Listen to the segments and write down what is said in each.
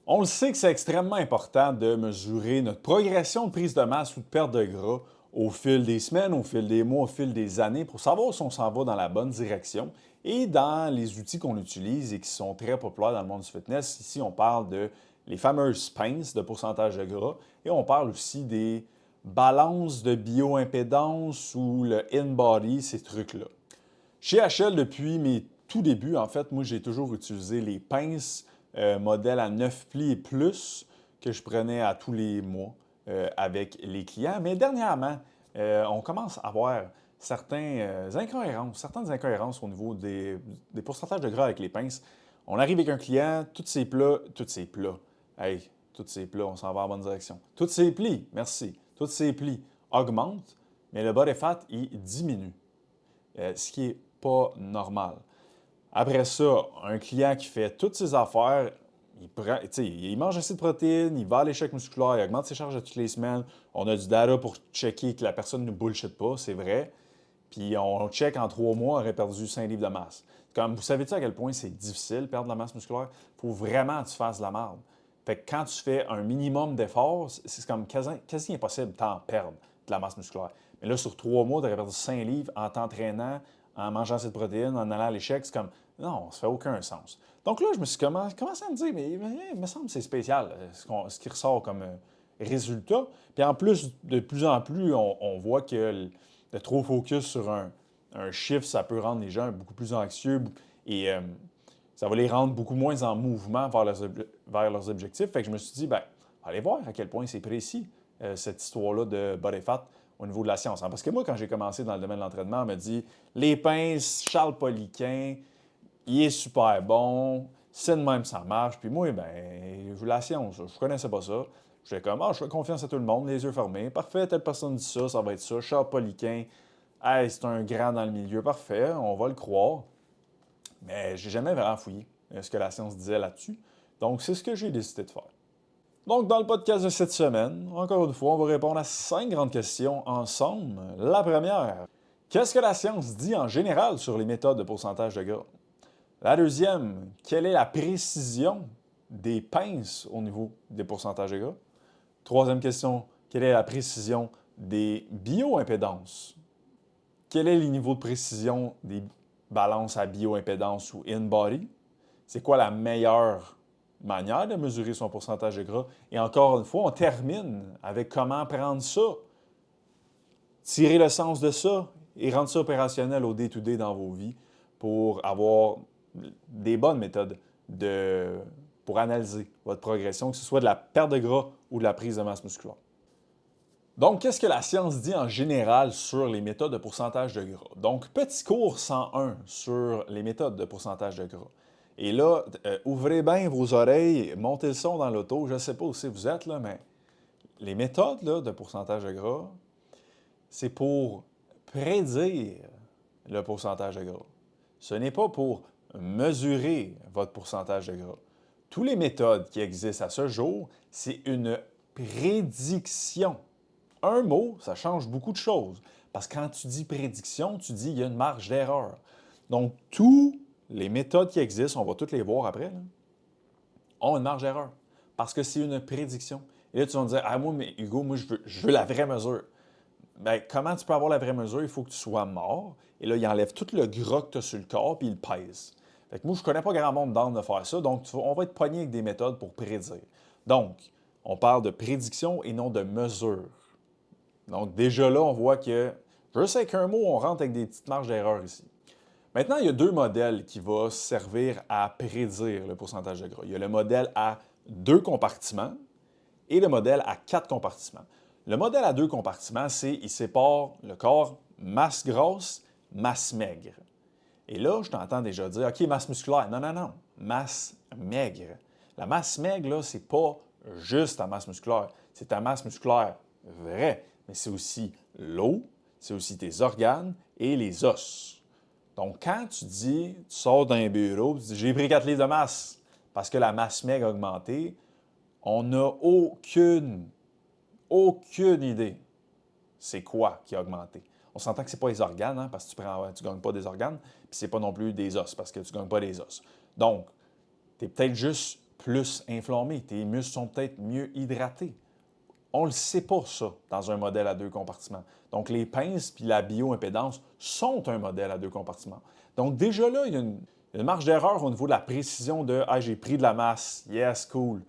On le sait que c'est extrêmement important de mesurer notre progression de prise de masse ou de perte de gras au fil des semaines, au fil des mois, au fil des années pour savoir si on s'en va dans la bonne direction. Et dans les outils qu'on utilise et qui sont très populaires dans le monde du fitness, ici on parle de les fameuses pinces de pourcentage de gras et on parle aussi des balances de bioimpédance ou le in-body, ces trucs-là. Chez HL, depuis mes tout débuts, en fait, moi, j'ai toujours utilisé les pinces modèle à 9 plis et plus que je prenais à tous les mois avec les clients. Mais dernièrement, on commence à avoir certaines incohérences au niveau des pourcentages de gras avec les pinces. On arrive avec un client, tous ces plats, hey, tous ces plats, on s'en va en bonne direction. Tous ces plis, merci, tous ces plis augmentent, mais le body fat, il diminue. Ce qui n'est pas normal. Après ça, un client qui fait toutes ses affaires, il mange assez de protéines, il va à l'échec musculaire, il augmente ses charges de toutes les semaines. On a du data pour checker que la personne ne nous bullshit pas, c'est vrai. Puis on check en 3 mois, elle aurait perdu 5 livres de masse. Comme vous savez-tu à quel point c'est difficile de perdre de la masse musculaire? Il faut vraiment que tu fasses de la merde. Fait que quand tu fais un minimum d'efforts, c'est comme quasi impossible de t'en perdre de la masse musculaire. Mais là, sur 3 mois, tu aurais perdu 5 livres en t'entraînant, en mangeant cette protéine, en allant à l'échec. C'est comme, non, ça fait aucun sens. Donc là, je me suis commencé à me dire, mais il me semble que c'est spécial ce qui ressort comme résultat. Puis en plus, de plus en plus, on voit que de trop focus sur un chiffre, ça peut rendre les gens beaucoup plus anxieux et ça va les rendre beaucoup moins en mouvement vers leurs objectifs. Fait que je me suis dit, ben, allez voir à quel point c'est précis, cette histoire-là de body fat au niveau de la science. Parce que moi, quand j'ai commencé dans le domaine de l'entraînement, on m'a dit, les pinces, Charles Poliquin, il est super bon, c'est de même que ça marche. Puis moi, ben, je veux la science, je connaissais pas ça. J'étais comme, je fais confiance à tout le monde, les yeux fermés. Parfait, telle personne dit ça, ça va être ça. Charles Poliquin, hey, c'est un grand dans le milieu, parfait, on va le croire. Mais j'ai jamais vraiment fouillé ce que la science disait là-dessus. Donc, c'est ce que j'ai décidé de faire. Donc, dans le podcast de cette semaine, encore une fois, on va répondre à 5 grandes questions ensemble. La première, qu'est-ce que la science dit en général sur les méthodes de pourcentage de gras? La deuxième, quelle est la précision des pinces au niveau des pourcentages de gras? Troisième question, quelle est la précision des bioimpédances? Quel est le niveau de précision des balances à bioimpédance ou in-body? C'est quoi la meilleure manière de mesurer son pourcentage de gras? Et encore une fois, on termine avec comment prendre ça, tirer le sens de ça et rendre ça opérationnel au day-to-day dans vos vies pour avoir des bonnes méthodes pour analyser votre progression, que ce soit de la perte de gras ou de la prise de masse musculaire. Donc, qu'est-ce que la science dit en général sur les méthodes de pourcentage de gras? Donc, petit cours 101 sur les méthodes de pourcentage de gras. Et là, ouvrez bien vos oreilles, montez le son dans l'auto. Je ne sais pas où vous êtes, là, mais les méthodes là, de pourcentage de gras, c'est pour prédire le pourcentage de gras. Ce n'est pas pour mesurer votre pourcentage de gras. Toutes les méthodes qui existent à ce jour, c'est une prédiction. Un mot, ça change beaucoup de choses. Parce que quand tu dis prédiction, tu dis qu'il y a une marge d'erreur. Donc, toutes les méthodes qui existent, on va toutes les voir après, là, ont une marge d'erreur. Parce que c'est une prédiction. Et là, tu vas me dire, moi, mais Hugo, moi, je veux la vraie mesure. Bien, comment tu peux avoir la vraie mesure? Il faut que tu sois mort. Et là, il enlève tout le gras que tu as sur le corps, puis il le pèse. Fait que moi, je ne connais pas grand monde dans de faire ça, donc on va être pogné avec des méthodes pour prédire. Donc, on parle de prédiction et non de mesure. Donc, déjà là, on voit que, je sais qu'un mot, on rentre avec des petites marges d'erreur ici. Maintenant, il y a deux modèles qui vont servir à prédire le pourcentage de gras. Il y a le modèle à 2 compartiments et le modèle à 4 compartiments. Le modèle à 2 compartiments, c'est il sépare le corps masse grasse, masse maigre. Et là, je t'entends déjà dire, OK, masse musculaire. Non, non, non. Masse maigre. La masse maigre, là, c'est pas juste ta masse musculaire. C'est ta masse musculaire vraie, mais c'est aussi l'eau, c'est aussi tes organes et les os. Donc, quand tu dis, tu sors d'un bureau, tu dis, j'ai pris 4 livres de masse parce que la masse maigre a augmenté, on n'a aucune idée c'est quoi qui a augmenté. On s'entend que ce n'est pas les organes, hein, parce que tu ne gagnes pas des organes, puis ce n'est pas non plus des os, parce que tu ne gagnes pas des os. Donc, tu es peut-être juste plus inflammé, tes muscles sont peut-être mieux hydratés. On ne le sait pas, ça, dans un modèle à deux compartiments. Donc, les pinces puis la bioimpédance sont un modèle à deux compartiments. Donc, déjà là, il y a une marge d'erreur au niveau de la précision de « Ah, j'ai pris de la masse. Yes, cool. »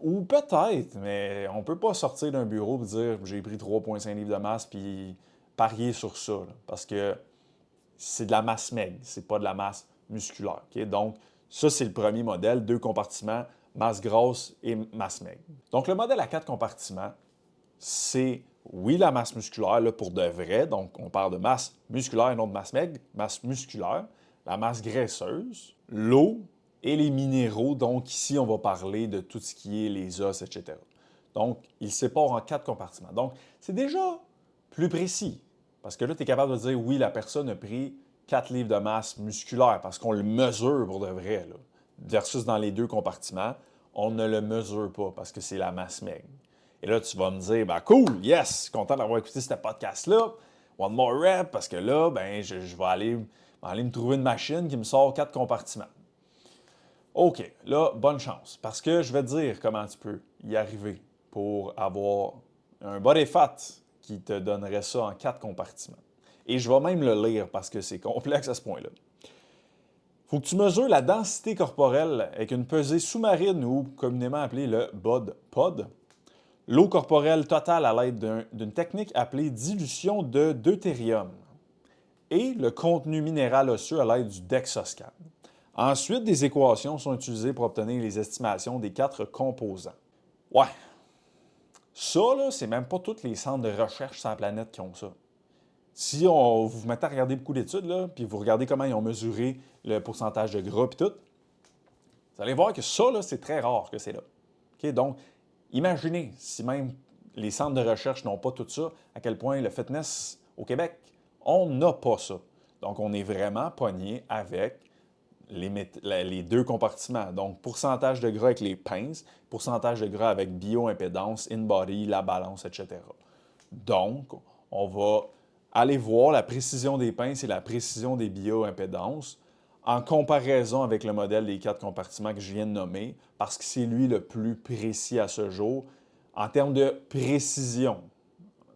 Ou peut-être, mais on ne peut pas sortir d'un bureau et dire « J'ai pris 3,5 livres de masse » puis parier sur ça, là, parce que c'est de la masse maigre, c'est pas de la masse musculaire. Okay? Donc, ça, c'est le premier modèle, deux compartiments, masse grasse et masse maigre. Donc, le modèle à 4 compartiments, c'est, oui, la masse musculaire, là, pour de vrai. Donc, on parle de masse musculaire et non de masse maigre. Masse musculaire, la masse graisseuse, l'eau et les minéraux. Donc, ici, on va parler de tout ce qui est les os, etc. Donc, il sépare en 4 compartiments. Donc, c'est déjà plus précis. Parce que là, tu es capable de dire, oui, la personne a pris 4 livres de masse musculaire parce qu'on le mesure pour de vrai. Là. Versus dans les deux compartiments, on ne le mesure pas parce que c'est la masse maigre. Et là, tu vas me dire, ben cool, yes, content d'avoir écouté ce podcast-là. One more rep, parce que là, ben, je vais aller me trouver une machine qui me sort 4 compartiments. OK, là, bonne chance, parce que je vais te dire comment tu peux y arriver pour avoir un body fat qui te donnerait ça en 4 compartiments. Et je vais même le lire parce que c'est complexe à ce point-là. Il faut que tu mesures la densité corporelle avec une pesée sous-marine ou communément appelée le BOD-POD, l'eau corporelle totale à l'aide d'une technique appelée dilution de deutérium et le contenu minéral osseux à l'aide du DEXA-scan. Ensuite, des équations sont utilisées pour obtenir les estimations des 4 composants. Ouais, ça, là, c'est même pas tous les centres de recherche sur la planète qui ont ça. Si vous vous mettez à regarder beaucoup d'études, là, puis vous regardez comment ils ont mesuré le pourcentage de gras et tout, vous allez voir que ça, là, c'est très rare que c'est là. Okay? Donc, imaginez si même les centres de recherche n'ont pas tout ça, à quel point le fitness au Québec, on n'a pas ça. Donc, on est vraiment pogné avec les deux compartiments. Donc, pourcentage de gras avec les pinces, pourcentage de gras avec bioimpédance, in-body, la balance, etc. Donc, on va aller voir la précision des pinces et la précision des bioimpédances en comparaison avec le modèle des 4 compartiments que je viens de nommer, parce que c'est lui le plus précis à ce jour en termes de précision,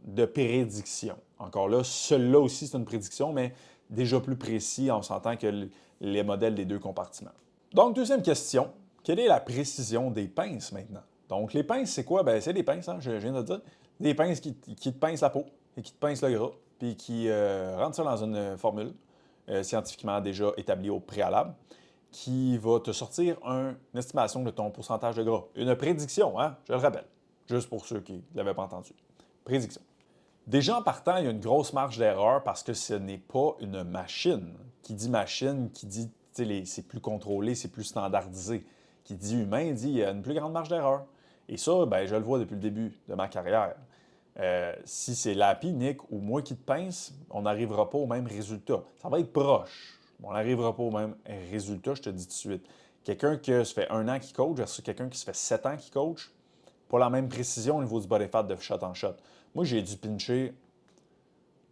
de prédiction. Encore là, celui-là aussi, c'est une prédiction, mais déjà plus précis en s'entend que les modèles des deux compartiments. Donc, deuxième question, quelle est la précision des pinces maintenant? Donc, les pinces, c'est quoi? Bien, c'est des pinces, hein, je viens de le dire. Des pinces qui te pincent la peau et qui te pincent le gras, puis qui rentrent ça dans une formule scientifiquement déjà établie au préalable, qui va te sortir une estimation de ton pourcentage de gras. Une prédiction, hein? Je le rappelle, juste pour ceux qui ne l'avaient pas entendu. Prédiction. Déjà en partant, il y a une grosse marge d'erreur parce que ce n'est pas une machine. Qui dit machine, qui dit c'est plus contrôlé, c'est plus standardisé. Qui dit humain, dit il y a une plus grande marge d'erreur. Et ça, ben, je le vois depuis le début de ma carrière. Si c'est Lapi, Nick ou moi qui te pince, on n'arrivera pas au même résultat. Ça va être proche. On n'arrivera pas au même résultat, je te dis tout de suite. Quelqu'un qui se fait 1 an qui coach versus quelqu'un qui se fait 7 ans qui coach, pas la même précision au niveau du body fat de shot en shot. Moi, j'ai dû pincher.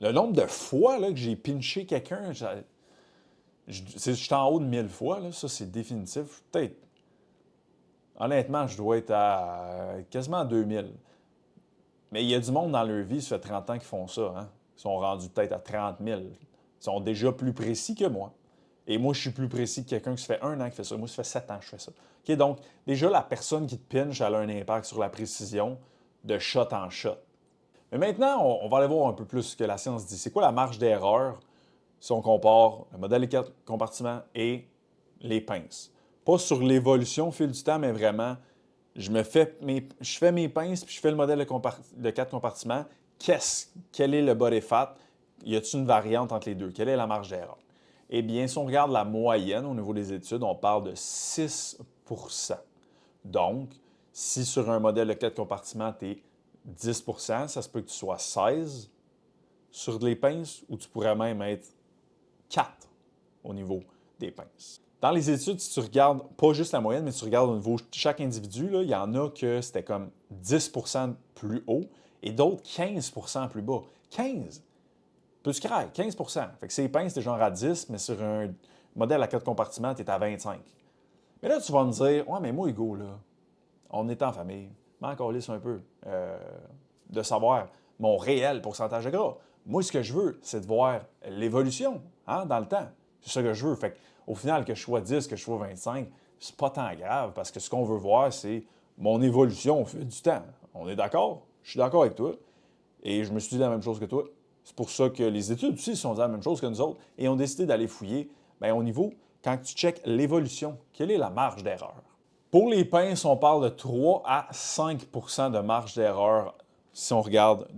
Le nombre de fois là, que j'ai pinché quelqu'un, je suis en haut de 1000 fois, là, ça c'est définitif. Peut-être. Honnêtement, je dois être à quasiment 2000. Mais il y a du monde dans leur vie, ça fait 30 ans qu'ils font ça. Hein? Ils sont rendus peut-être à 30 000. Ils sont déjà plus précis que moi. Et moi, je suis plus précis que quelqu'un qui se fait 1 an qui fait ça. Moi, ça fait 7 ans que je fais ça. Okay, donc, déjà, la personne qui te pinche, elle a un impact sur la précision de shot en shot. Mais maintenant, on va aller voir un peu plus ce que la science dit. C'est quoi la marge d'erreur si on compare le modèle des 4 compartiments et les pinces? Pas sur l'évolution au fil du temps, mais vraiment, je fais mes pinces puis je fais le modèle de 4 compartiments. Quel est le body fat? Y a-t-il une variante entre les deux? Quelle est la marge d'erreur? Eh bien, si on regarde la moyenne au niveau des études, on parle de 6 %. Donc, si sur un modèle de 4 compartiments, tu es 10 %, ça se peut que tu sois 16 sur les pinces ou tu pourrais même être 4 au niveau des pinces. Dans les études, si tu regardes pas juste la moyenne, mais tu regardes au niveau de chaque individu, là, il y en a que c'était comme 10 % plus haut et d'autres 15 % plus bas. 15! Peux-tu craindre? 15 % Fait que ces pinces, t'es genre à 10, mais sur un modèle à 4 compartiments, tu es à 25. Mais là, tu vas me dire, ouais, mais moi, Hugo, là, on est en famille. Mais encore lisse un peu de savoir mon réel pourcentage de gras. Moi, ce que je veux, c'est de voir l'évolution dans le temps. C'est ça que je veux. Fait au final, que je sois 10, que je sois 25, c'est pas tant grave parce que ce qu'on veut voir, c'est mon évolution au fil du temps. On est d'accord? Je suis d'accord avec toi. Et je me suis dit la même chose que toi. C'est pour ça que les études aussi se sont dit la même chose que nous autres et ont décidé d'aller fouiller au niveau, quand tu checkes l'évolution, quelle est la marge d'erreur? Pour les pinces, on parle de 3 à 5 de marge d'erreur si on regarde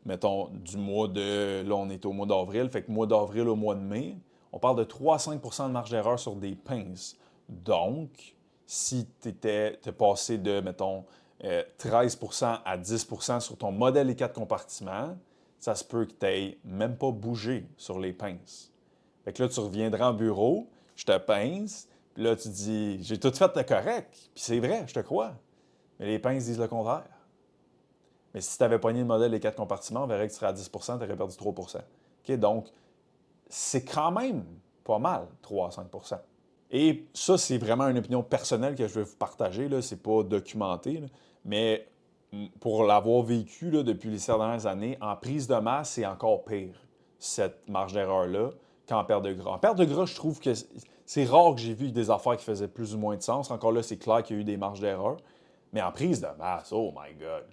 mettons, du mois de. Là, on est au mois d'avril, fait que mois d'avril au mois de mai, on parle de 3 à 5 de marge d'erreur sur des pinces. Donc, si tu es passé de, mettons, 13 à 10 sur ton modèle et 4 compartiments, ça se peut que tu n'aies même pas bougé sur les pinces. Fait que là, tu reviendras en bureau, je te pince, puis là, tu dis, j'ai tout fait de correct. Puis c'est vrai, je te crois. Mais les pinces disent le contraire. Mais si tu avais pogné le modèle des 4 compartiments, on verrait que tu serais à 10 tu aurais perdu 3 OK? Donc, c'est quand même pas mal, 3 à 5 Et ça, c'est vraiment une opinion personnelle que je vais vous partager. Ce n'est pas documenté. Là. Mais pour l'avoir vécu là, depuis les dernières années, en prise de masse, c'est encore pire, cette marge d'erreur-là, qu'en perte de gras. En perte de gras, je trouve que c'est rare que j'ai vu des affaires qui faisaient plus ou moins de sens. Encore là, c'est clair qu'il y a eu des marges d'erreur. Mais en prise de masse, oh my God!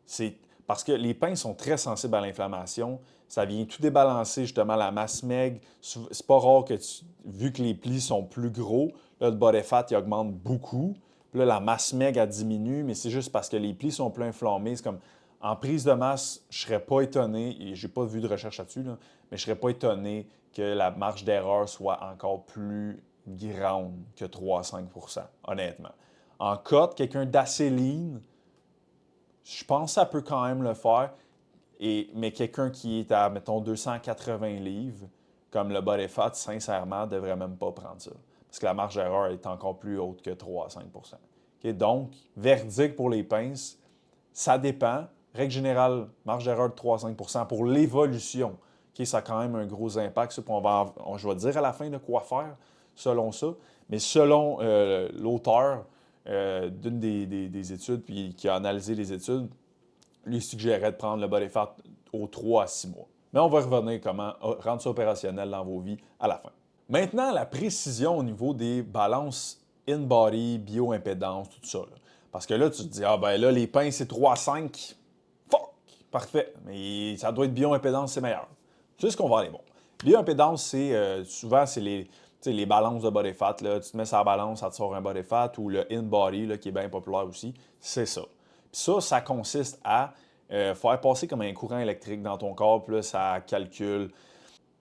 C'est parce que les pains sont très sensibles à l'inflammation. Ça vient tout débalancer, justement, la masse maigre. C'est pas rare que, vu que les plis sont plus gros, là, le body fat, il augmente beaucoup. Puis là, la masse maigre, elle diminue, mais c'est juste parce que les plis sont plus inflammés. C'est comme, en prise de masse, je ne serais pas étonné, et je n'ai pas vu de recherche là-dessus, là, mais je ne serais pas étonné que la marge d'erreur soit encore plus grande que 3 à 5 honnêtement. En cote, quelqu'un d'assez lean, je pense que ça peut quand même le faire, mais quelqu'un qui est à, mettons, 280 livres, comme le body fat, sincèrement, ne devrait même pas prendre ça. Parce que la marge d'erreur est encore plus haute que 3 à 5 OK? Donc, verdict pour les pinces, ça dépend. Règle générale, marge d'erreur de 3 à 5 pour l'évolution. OK? Ça a quand même un gros impact. Je vais dire à la fin de quoi faire selon ça. Mais selon l'auteur d'une des études, puis qui a analysé les études, lui suggérait de prendre le body fat aux 3 à 6 mois. Mais on va revenir comment rendre ça opérationnel dans vos vies à la fin. Maintenant, la précision au niveau des balances in-body, bioimpédance, tout ça. Là. Parce que là, tu te dis, ah ben là, les pains, c'est 3 à 5. Fuck! Parfait. Mais ça doit être bioimpédance, c'est meilleur. C'est ce qu'on va aller bon. Bioimpédance, c'est souvent, c'est les balances de body fat. Là. Tu te mets sur la balance, ça te sort un body fat, ou le in-body, là, qui est bien populaire aussi. C'est ça. Puis ça consiste à faire passer comme un courant électrique dans ton corps. Puis là, ça calcule.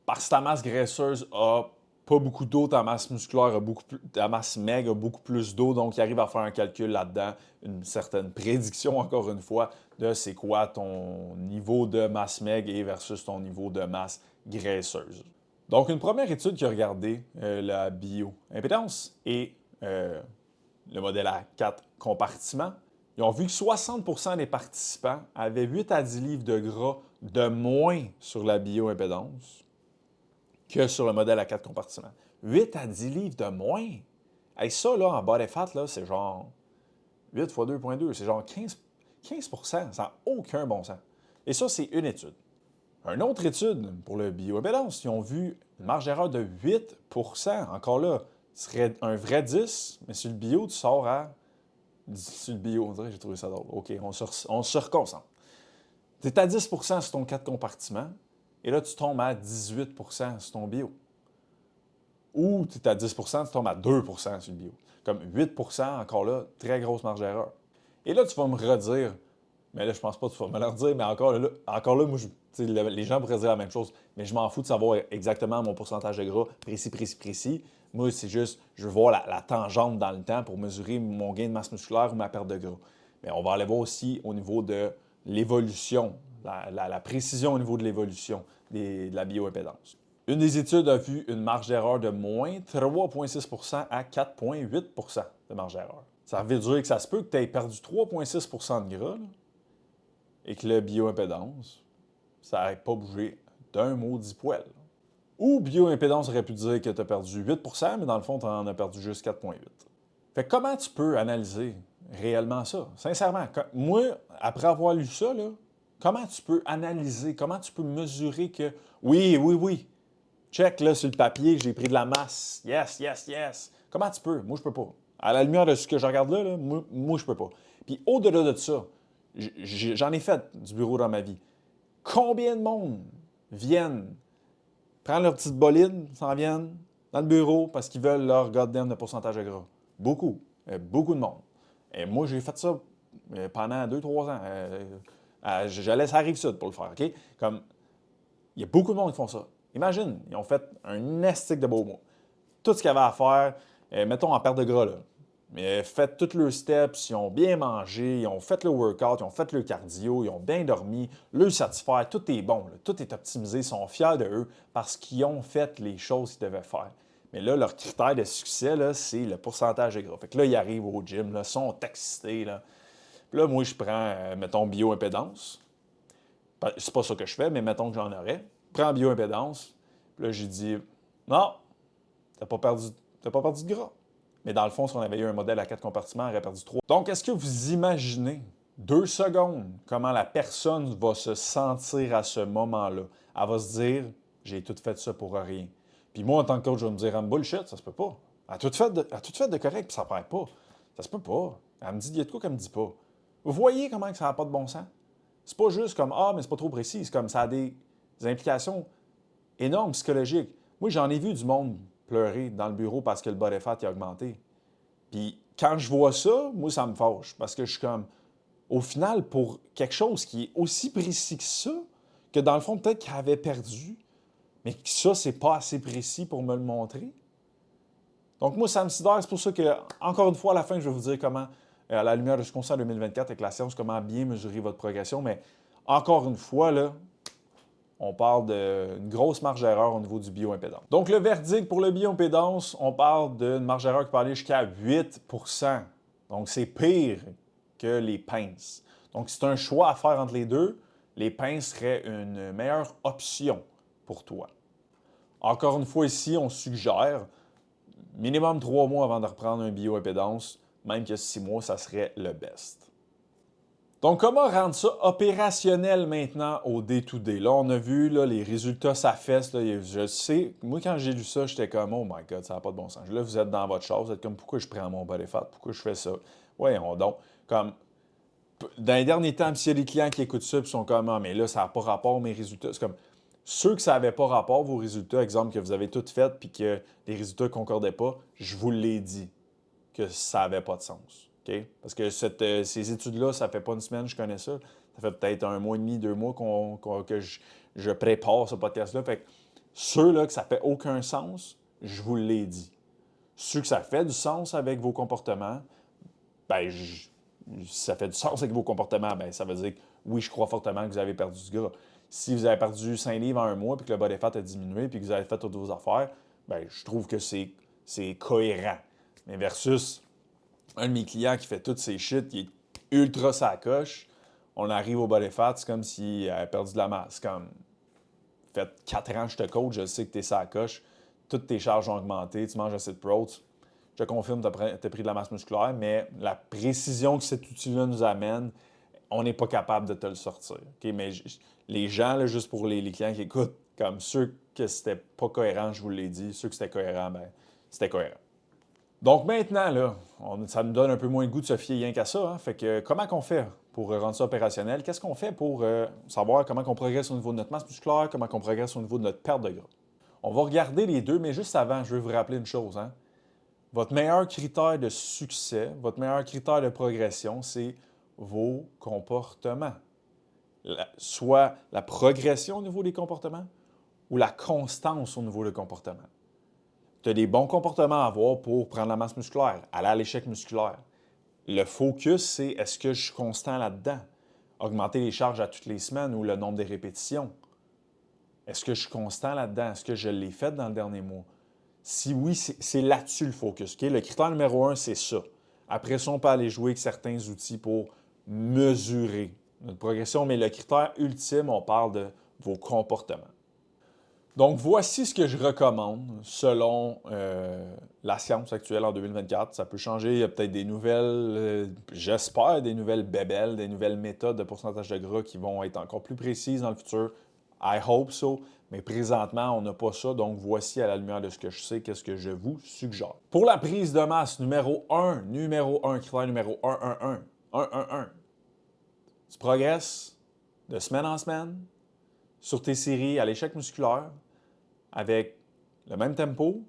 Parce que ta masse graisseuse a pas beaucoup d'eau, ta masse musculaire a beaucoup plus, ta masse maigre a beaucoup plus d'eau. Donc, il arrive à faire un calcul là-dedans, une certaine prédiction, encore une fois, de c'est quoi ton niveau de masse maigre et versus ton niveau de masse graisseuse. Donc, une première étude qui a regardé la bioimpédance et le modèle à 4 compartiments, ils ont vu que 60 des participants avaient 8 à 10 livres de gras de moins sur la bioimpédance que sur le modèle à 4 compartiments. 8 à 10 livres de moins. Hey, ça, là, en body fat, là, c'est genre 8 x 2,2, c'est genre 15 ça n'a aucun bon sens. Et ça, c'est une étude. Une autre étude pour le bioimpédance, ils ont vu une marge d'erreur de 8 encore là, ce serait un vrai 10, mais sur le bio, tu sors à sur le bio, on dirait j'ai trouvé ça drôle. OK, on se reconcentre. Tu es à 10 sur ton 4 compartiments et là, tu tombes à 18 sur ton bio. Ou tu es à 10 tu tombes à 2 sur le bio. Comme 8 encore là, très grosse marge d'erreur. Et là, tu vas me redire, mais là, je pense pas que tu vas me le redire, mais encore là moi, les gens pourraient dire la même chose, mais je m'en fous de savoir exactement mon pourcentage de gras précis. Moi, c'est juste, je veux voir la tangente dans le temps pour mesurer mon gain de masse musculaire ou ma perte de gras. Mais on va aller voir aussi au niveau de l'évolution, la précision au niveau de l'évolution de la bioimpédance. Une des études a vu une marge d'erreur de moins 3,6 à 4,8 de marge d'erreur. Ça veut dire que ça se peut que tu aies perdu 3,6 de gras là, et que le bioimpédance, ça n'aurait pas bougé d'un maudit poil. Ou bioimpédance aurait pu dire que tu as perdu 8 mais dans le fond, tu en as perdu juste 4,8. Fait que comment tu peux analyser réellement ça? Sincèrement, moi, après avoir lu ça, là, comment tu peux analyser, comment tu peux mesurer que oui, oui, oui, check là sur le papier, j'ai pris de la masse. Yes, yes, yes. Comment tu peux? Moi, je peux pas. À la lumière de ce que je regarde là, moi, je peux pas. Puis au-delà de ça, j'en ai fait du bureau dans ma vie. Combien de monde viennent, prendre leur petite bolide, s'en viennent dans le bureau parce qu'ils veulent leur goddamn de pourcentage de gras? Beaucoup. Beaucoup de monde. Et moi, j'ai fait ça pendant 2-3 ans. J'allais ça arrive sud pour le faire, OK? Comme, il y a beaucoup de monde qui font ça. Imagine, ils ont fait un estique de beau mois. Tout ce qu'il y avait à faire, mettons en perte de gras, là. Mais fait tous leurs steps, ils ont bien mangé, ils ont fait le workout, ils ont fait le cardio, ils ont bien dormi, le satisfaire, tout est bon, là, tout est optimisé, ils sont fiers de eux parce qu'ils ont fait les choses qu'ils devaient faire. Mais là, leur critère de succès, là, c'est le pourcentage de gras. Fait que là, ils arrivent au gym, là, sont excités. Là. Puis là, moi, je prends, mettons, bioimpédance. C'est pas ça que je fais, mais mettons que j'en aurais. Je prends bioimpédance. Puis là, j'ai dit, non, t'as pas perdu de gras. Mais dans le fond, si on avait eu un modèle à 4 compartiments, on aurait perdu 3. Donc, est-ce que vous imaginez 2 secondes comment la personne va se sentir à ce moment-là? Elle va se dire, j'ai tout fait ça pour rien. Puis moi, en tant que coach, je vais me dire, bullshit, ça se peut pas. Elle a tout fait de correct, puis ça ne perd pas. Ça se peut pas. Elle me dit, il y a de quoi qu'elle me dit pas. Vous voyez comment ça n'a pas de bon sens? C'est pas juste comme, ah, mais c'est pas trop précis. C'est comme ça a des implications énormes psychologiques. Moi, j'en ai vu du monde pleurer dans le bureau parce que le body fat a augmenté. Puis quand je vois ça, moi, ça me fâche parce que je suis comme, au final, pour quelque chose qui est aussi précis que ça, que dans le fond, peut-être qu'elle avait perdu, mais que ça, c'est pas assez précis pour me le montrer. Donc, moi, ça me sidère. C'est pour ça que, encore une fois, à la fin, je vais vous dire comment, à la lumière de ce qu'on sait en 2024 avec la science, comment bien mesurer votre progression. Mais encore une fois, là, on parle d'une grosse marge d'erreur au niveau du bioimpédance. Donc, le verdict pour le bioimpédance, on parle d'une marge d'erreur qui peut aller jusqu'à 8 %. Donc, c'est pire que les pinces. Donc, c'est un choix à faire entre les deux. Les pinces seraient une meilleure option pour toi. Encore une fois, ici, on suggère minimum 3 mois avant de reprendre un bioimpédance, même que 6 mois, ça serait le best. Donc, comment rendre ça opérationnel maintenant au day-to-day? Là, on a vu là, les résultats, ça fesse. Là, je sais, moi, quand j'ai lu ça, j'étais comme, oh my God, ça n'a pas de bon sens. Là, vous êtes dans votre chose, vous êtes comme, pourquoi je prends mon body fat? Pourquoi je fais ça? Voyons donc. Comme, dans les derniers temps, s'il y a des clients qui écoutent ça et sont comme, ah, mais là, ça n'a pas rapport mes résultats. C'est comme, ceux que ça n'avait pas rapport, vos résultats, exemple, que vous avez tout fait puis que les résultats ne concordaient pas, je vous l'ai dit que ça n'avait pas de sens. Okay? Parce que ces études-là, ça fait pas une semaine que je connais ça. Ça fait peut-être 1 mois et demi, 2 mois que je prépare ce podcast-là. Fait que ceux-là que ça fait aucun sens, je vous l'ai dit. Ceux que ça fait du sens avec vos comportements, ben, si ça fait du sens avec vos comportements, ben, ça veut dire que oui, je crois fortement que vous avez perdu du gras. Si vous avez perdu 5 livres en 1 mois puis que le body fat a diminué puis que vous avez fait toutes vos affaires, ben, je trouve que c'est cohérent. Mais versus un de mes clients qui fait toutes ces shit, qui est ultra sacoche, on arrive au body fat, c'est comme s'il avait perdu de la masse. Comme, fait 4 ans que je te coach, je sais que tu es sacoche, toutes tes charges ont augmenté, tu manges assez de pro, je te confirme, tu as pris de la masse musculaire, mais la précision que cet outil-là nous amène, on n'est pas capable de te le sortir. Okay? Mais les gens, là, juste pour les clients qui écoutent, comme ceux que c'était pas cohérent, je vous l'ai dit, ceux que c'était cohérent, ben c'était cohérent. Donc maintenant, là, ça nous donne un peu moins le goût de se fier rien qu'à ça. Hein? Fait que comment qu'on fait pour rendre ça opérationnel? Qu'est-ce qu'on fait pour savoir comment on progresse au niveau de notre masse musculaire, comment on progresse au niveau de notre perte de gras? On va regarder les deux, mais juste avant, je veux vous rappeler une chose. Hein? Votre meilleur critère de succès, votre meilleur critère de progression, c'est vos comportements. Soit la progression au niveau des comportements ou la constance au niveau des comportements. Tu as des bons comportements à avoir pour prendre la masse musculaire, aller à l'échec musculaire. Le focus, c'est est-ce que je suis constant là-dedans? Augmenter les charges à toutes les semaines ou le nombre de répétitions. Est-ce que je suis constant là-dedans? Est-ce que je l'ai fait dans le dernier mois? Si oui, c'est là-dessus le focus. Okay? Le critère numéro 1, c'est ça. Après ça, on peut aller jouer avec certains outils pour mesurer notre progression, mais le critère ultime, on parle de vos comportements. Donc, voici ce que je recommande selon la science actuelle en 2024. Ça peut changer, il y a peut-être des nouvelles, j'espère, des nouvelles bébelles, des nouvelles méthodes de pourcentage de gras qui vont être encore plus précises dans le futur. I hope so. Mais présentement, on n'a pas ça. Donc, voici à la lumière de ce que je sais, qu'est-ce que je vous suggère. Pour la prise de masse, numéro 1, critère numéro 1. Tu progresses de semaine en semaine sur tes séries à l'échec musculaire avec le même tempo,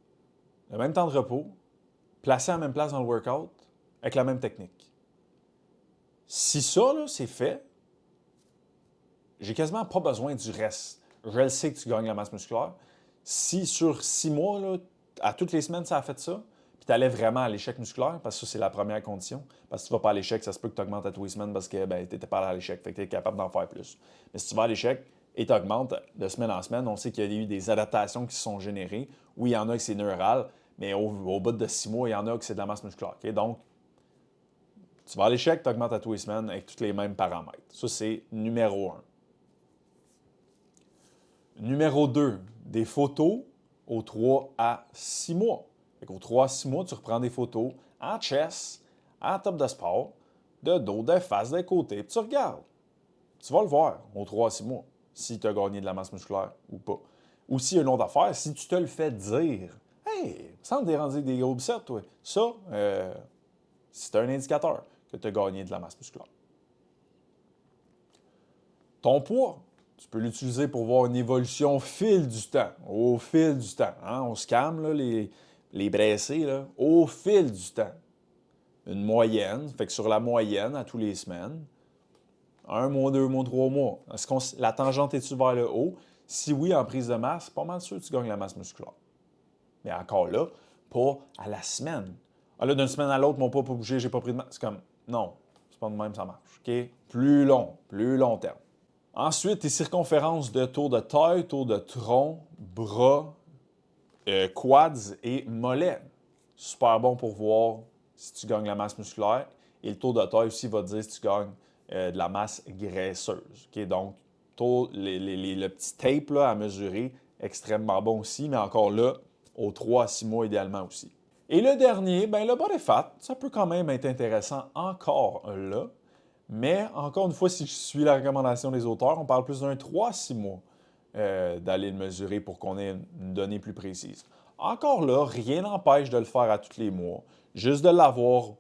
le même temps de repos, placé à la même place dans le workout, avec la même technique. Si ça, là, c'est fait, j'ai quasiment pas besoin du reste. Je le sais que tu gagnes la masse musculaire. Si sur 6 mois, là, à toutes les semaines, ça a fait ça, puis tu allais vraiment à l'échec musculaire, parce que ça, c'est la première condition. Parce que tu vas pas à l'échec, ça se peut que tu augmentes à tous les semaines parce que ben, tu n'étais pas à l'échec, fait que tu es capable d'en faire plus. Mais si tu vas à l'échec et tu augmentes de semaine en semaine, on sait qu'il y a eu des adaptations qui se sont générées. Oui, il y en a que c'est neural, mais au bout de 6 mois, il y en a que c'est de la masse musculaire. Okay? Donc, tu vas à l'échec, tu augmentes à tous les semaines avec tous les mêmes paramètres. Ça, c'est numéro 1. Numéro 2, des photos aux 3 à 6 mois. Aux 3 à 6 mois, tu reprends des photos en chest, en top de sport, de dos, de face, de côté, puis tu regardes. Tu vas le voir aux 3 à 6 mois, si tu as gagné de la masse musculaire ou pas. Ou si une autre affaire, si tu te le fais dire, hey, sans te rendu avec des gros biceps, toi, ça, c'est un indicateur que tu as gagné de la masse musculaire. Ton poids, tu peux l'utiliser pour voir une évolution au fil du temps. Au fil du temps. Hein? On se calme, là, les blessés, là, au fil du temps. Une moyenne, fait que sur la moyenne, à tous les semaines, 1 mois, 2 mois, 3 mois. Est-ce que la tangente est-tu vers le haut? Si oui, en prise de masse, pas mal sûr que tu gagnes la masse musculaire. Mais encore là, pas à la semaine. Ah là, d'une semaine à l'autre, mon poids n'a pas bougé, j'ai pas pris de masse. C'est comme, non, c'est pas de même, ça marche. OK? Plus long terme. Ensuite, tes circonférences de tour de taille, tour de tronc, bras, quads et mollets. Super bon pour voir si tu gagnes la masse musculaire. Et le tour de taille aussi va te dire si tu gagnes de la masse graisseuse. Okay? Donc, le petit tape là, à mesurer, extrêmement bon aussi, mais encore là, aux 3 à 6 mois idéalement aussi. Et le dernier, ben, le body fat, ça peut quand même être intéressant encore là. Mais encore une fois, si je suis la recommandation des auteurs, on parle plus d'un 3 à 6 mois d'aller le mesurer pour qu'on ait une donnée plus précise. Encore là, rien n'empêche de le faire à tous les mois, juste de l'avoir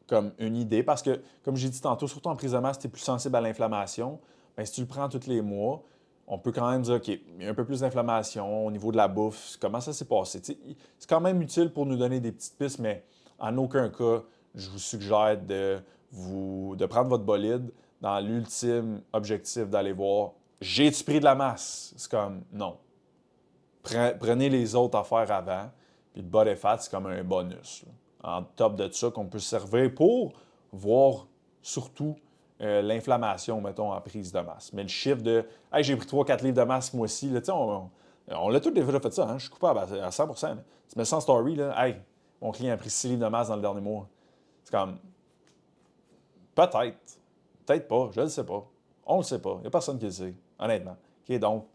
comme une idée, parce que, comme j'ai dit tantôt, surtout en prise de masse, tu es plus sensible à l'inflammation. Bien, si tu le prends tous les mois, on peut quand même dire, OK, il y a un peu plus d'inflammation au niveau de la bouffe, comment ça s'est passé. C'est quand même utile pour nous donner des petites pistes, mais en aucun cas, je vous suggère de prendre votre bolide dans l'ultime objectif d'aller voir j'ai-tu pris de la masse? C'est comme non. Prenez les autres affaires avant, puis le body fat, c'est comme un bonus. Là. En top de ça qu'on peut se servir pour voir surtout l'inflammation, mettons, en prise de masse. Mais le chiffre de hey, j'ai pris 3-4 livres de masse ce mois-ci, là, on l'a tous déjà fait ça, hein? Je suis coupable à 100%. Là. Tu mets ça en story, là, hey, mon client a pris 6 livres de masse dans le dernier mois. C'est comme peut-être. Peut-être pas. Je ne le sais pas. On ne le sait pas. Il n'y a personne qui le sait, honnêtement. OK, donc,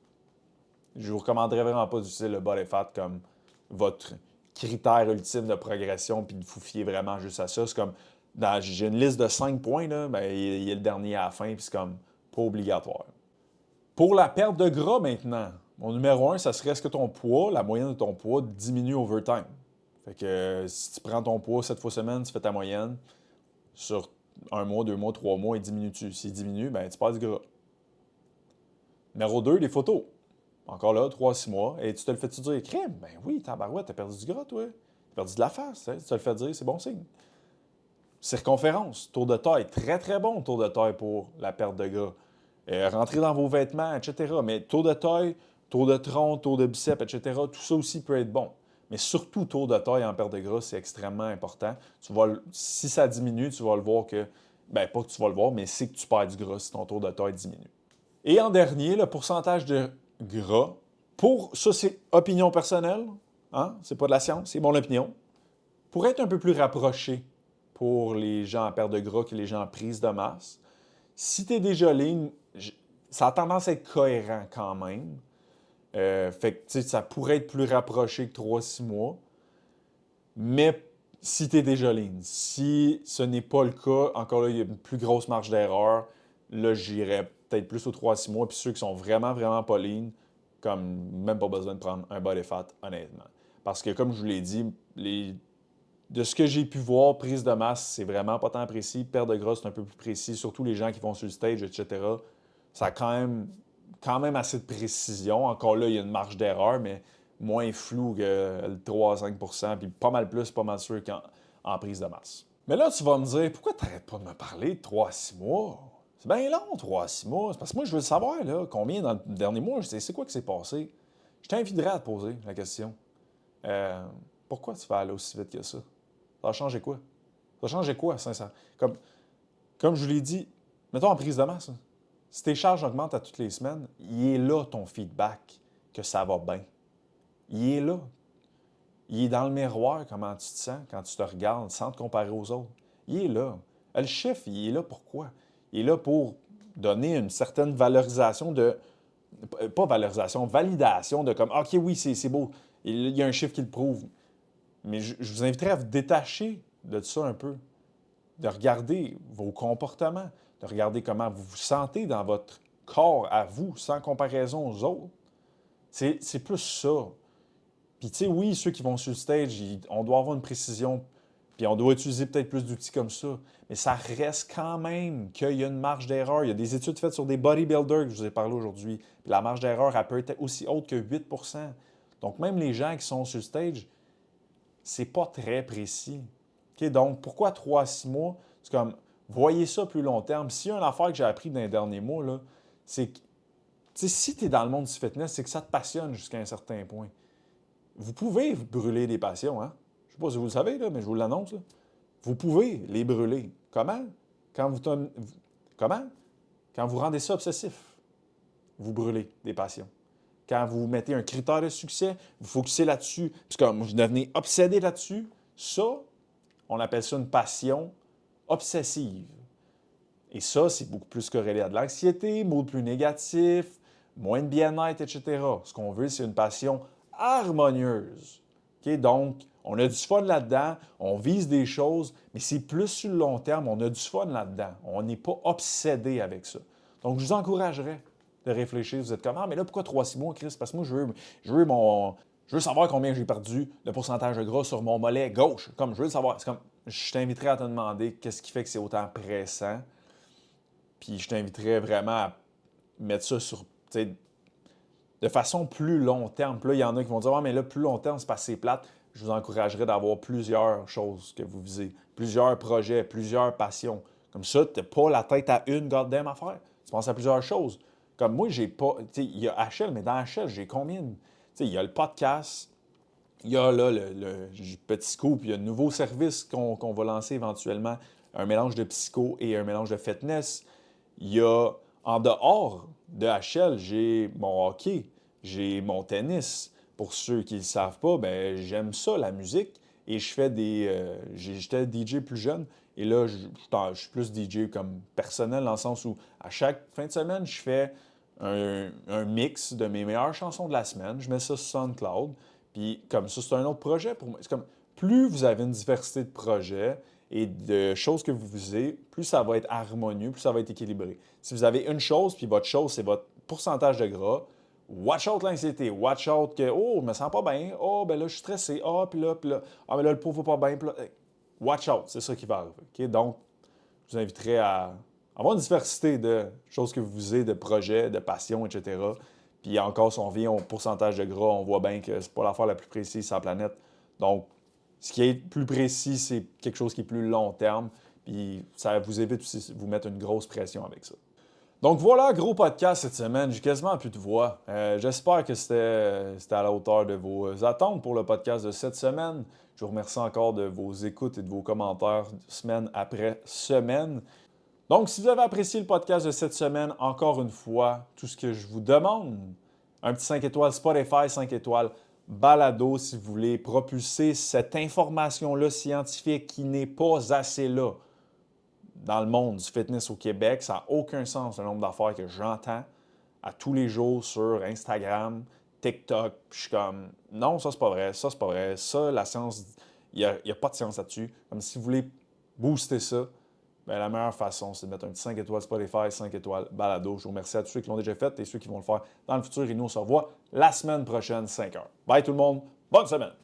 je ne vous recommanderais vraiment pas d'utiliser le body fat comme votre critère ultime de progression puis de vous fier vraiment juste à ça. C'est comme, j'ai une liste de 5 points, là, ben, il y a le dernier à la fin, puis c'est comme pas obligatoire. Pour la perte de gras maintenant, mon numéro 1, ça serait est-ce que ton poids, la moyenne de ton poids, diminue over time. Fait que si tu prends ton poids 7 fois semaine, tu fais ta moyenne sur 1 mois, 2 mois, 3 mois, il diminue-tu? S'il diminue, ben, tu perds du gras. Numéro 2, les photos. Encore là, 3 à 6 mois. Et tu te le fais-tu dire, crème? Ben oui, tabarouette, t'as perdu du gras, toi. T'as perdu de la face. Hein? Tu te le fais dire, c'est bon signe. Circonférence, tour de taille. Très, très bon tour de taille pour la perte de gras. Rentrer dans vos vêtements, etc. Mais tour de taille, tour de tronc, tour de biceps, etc. Tout ça aussi peut être bon. Mais surtout, tour de taille en perte de gras, c'est extrêmement important. Si ça diminue, tu vas le voir que, ben pas que tu vas le voir, mais c'est que tu perds du gras si ton tour de taille diminue. Et en dernier, le pourcentage de gras. Ça, c'est opinion personnelle. Hein? C'est pas de la science, c'est mon opinion. Pour être un peu plus rapproché pour les gens en perte de gras que les gens en prise de masse, si tu es déjà lean, ça a tendance à être cohérent quand même. Fait que, tu sais, ça pourrait être plus rapproché que 3-6 mois. Mais si tu es déjà lean, si ce n'est pas le cas, encore là, il y a une plus grosse marge d'erreur. Là, j'irais peut-être plus aux 3-6 mois. Puis ceux qui sont vraiment, vraiment pas lean, comme même pas besoin de prendre un body fat, honnêtement. Parce que, comme je vous l'ai dit, de ce que j'ai pu voir, prise de masse, c'est vraiment pas tant précis. Perte de gras, c'est un peu plus précis. Surtout les gens qui vont sur le stage, etc. Ça a quand même assez de précision. Encore là, il y a une marge d'erreur, mais moins flou que le 3 à 5 puis pas mal plus, pas mal sûr qu'en prise de masse. Mais là, tu vas me dire, pourquoi tu n'arrêtes pas de me parler de 3 à 6 mois? C'est bien long, 3 à 6 mois. C'est parce que moi, je veux le savoir, là, combien dans le dernier mois, c'est quoi qui s'est passé? Je t'inviterai à te poser la question. Pourquoi tu vas aller aussi vite que ça? Ça a changé quoi? Ça a changé quoi, sincèrement? Comme je vous l'ai dit, mettons en prise de masse, là, si tes charges augmentent à toutes les semaines, il est là ton feedback que ça va bien. Il est là. Il est dans le miroir comment tu te sens quand tu te regardes sans te comparer aux autres. Il est là. Le chiffre, il est là pourquoi? Il est là pour donner une certaine valorisation de... Pas valorisation, validation de comme, OK, oui, c'est beau. Il y a un chiffre qui le prouve. Mais je vous inviterais à vous détacher de ça un peu, de regarder vos comportements, de regarder comment vous vous sentez dans votre corps à vous, sans comparaison aux autres. C'est plus ça. Puis, tu sais, oui, ceux qui vont sur le stage, on doit avoir une précision, puis on doit utiliser peut-être plus d'outils comme ça. Mais ça reste quand même qu'il y a une marge d'erreur. Il y a des études faites sur des bodybuilders que je vous ai parlé aujourd'hui. Puis la marge d'erreur, elle peut être aussi haute que 8 %. Donc, même les gens qui sont sur le stage, c'est pas très précis. OK? Donc, pourquoi 3 à 6 mois? C'est comme, voyez ça plus long terme. S'il y a une affaire que j'ai appris dans les derniers mois, là, c'est que, tu sais, si tu es dans le monde du fitness, c'est que ça te passionne jusqu'à un certain point. Vous pouvez brûler des passions, hein? Je ne sais pas si vous le savez, là, mais je vous l'annonce. Là. Vous pouvez les brûler. Comment? Comment? Quand vous rendez ça obsessif, vous brûlez des passions. Quand vous mettez un critère de succès, vous focussez là-dessus, puis comme vous devenez obsédé là-dessus, ça, on appelle ça une passion obsessive. Et ça, c'est beaucoup plus corrélé à de l'anxiété, mode plus négatif, moins de bien-être, etc. Ce qu'on veut, c'est une passion harmonieuse. Okay? Donc, on a du fun là-dedans, on vise des choses, mais c'est plus sur le long terme, on a du fun là-dedans. On n'est pas obsédé avec ça. Donc, je vous encouragerais de réfléchir. Vous êtes comme, ah, mais là, pourquoi 3-6 mois, Chris? Parce que moi, je veux savoir combien j'ai perdu de pourcentage de gras sur mon mollet gauche. Comme, je veux le savoir. C'est comme, je t'inviterais à te demander qu'est-ce qui fait que c'est autant pressant. Puis, je t'inviterais vraiment à mettre ça sur, de façon plus long terme. Puis là, il y en a qui vont dire, ah, mais là, plus long terme, c'est pas assez plate. Je vous encouragerais d'avoir plusieurs choses que vous visez, plusieurs projets, plusieurs passions. Comme ça, tu n'as pas la tête à une goddamn affaire. Tu penses à plusieurs choses. Comme moi, j'ai pas. Tu sais, il y a HL, mais dans HL, j'ai combien de. Tu sais, il y a le podcast, il y a là le petit scoop, il y a un nouveau service qu'on va lancer éventuellement, un mélange de psycho et un mélange de fitness. Il y a, en dehors de HL, j'ai mon hockey, j'ai mon tennis. Pour ceux qui ne le savent pas, ben, j'aime ça, la musique. Et je fais j'étais DJ plus jeune. Et là, je suis plus DJ comme personnel, dans le sens où à chaque fin de semaine, je fais un mix de mes meilleures chansons de la semaine. Je mets ça sur SoundCloud. Puis comme ça, c'est un autre projet pour moi. C'est comme, plus vous avez une diversité de projets et de choses que vous visez, plus ça va être harmonieux, plus ça va être équilibré. Si vous avez une chose, puis votre chose, c'est votre pourcentage de gras, watch out l'anxiété, watch out que, oh, je me sens pas bien, oh, ben là, je suis stressé, ah, puis là, ah, mais là, le pot va pas bien, puis là, watch out, c'est ça qui va arriver. Okay? Donc, je vous inviterai à avoir une diversité de choses que vous visez, de projets, de passions, etc. Puis encore, si on vient au pourcentage de gras, on voit bien que c'est pas l'affaire la plus précise sur la planète. Donc, ce qui est plus précis, c'est quelque chose qui est plus long terme. Puis ça vous évite aussi de vous mettre une grosse pression avec ça. Donc voilà, gros podcast cette semaine. J'ai quasiment plus de voix. J'espère que c'était à la hauteur de vos attentes pour le podcast de cette semaine. Je vous remercie encore de vos écoutes et de vos commentaires semaine après semaine. Donc, si vous avez apprécié le podcast de cette semaine, encore une fois, tout ce que je vous demande, un petit 5 étoiles Spotify, 5 étoiles Balado, si vous voulez propulser cette information-là scientifique qui n'est pas assez là dans le monde du fitness au Québec. Ça n'a aucun sens le nombre d'affaires que j'entends à tous les jours sur Instagram, TikTok. Puis je suis comme, non, ça, c'est pas vrai. Ça, c'est pas vrai. Ça, la science, il n'y a pas de science là-dessus. Comme si vous voulez booster ça, bien, la meilleure façon, c'est de mettre un petit 5 étoiles Spotify, 5 étoiles Balado. Je vous remercie à tous ceux qui l'ont déjà fait et ceux qui vont le faire dans le futur. Et nous, on se revoit la semaine prochaine, 5 heures. Bye tout le monde. Bonne semaine.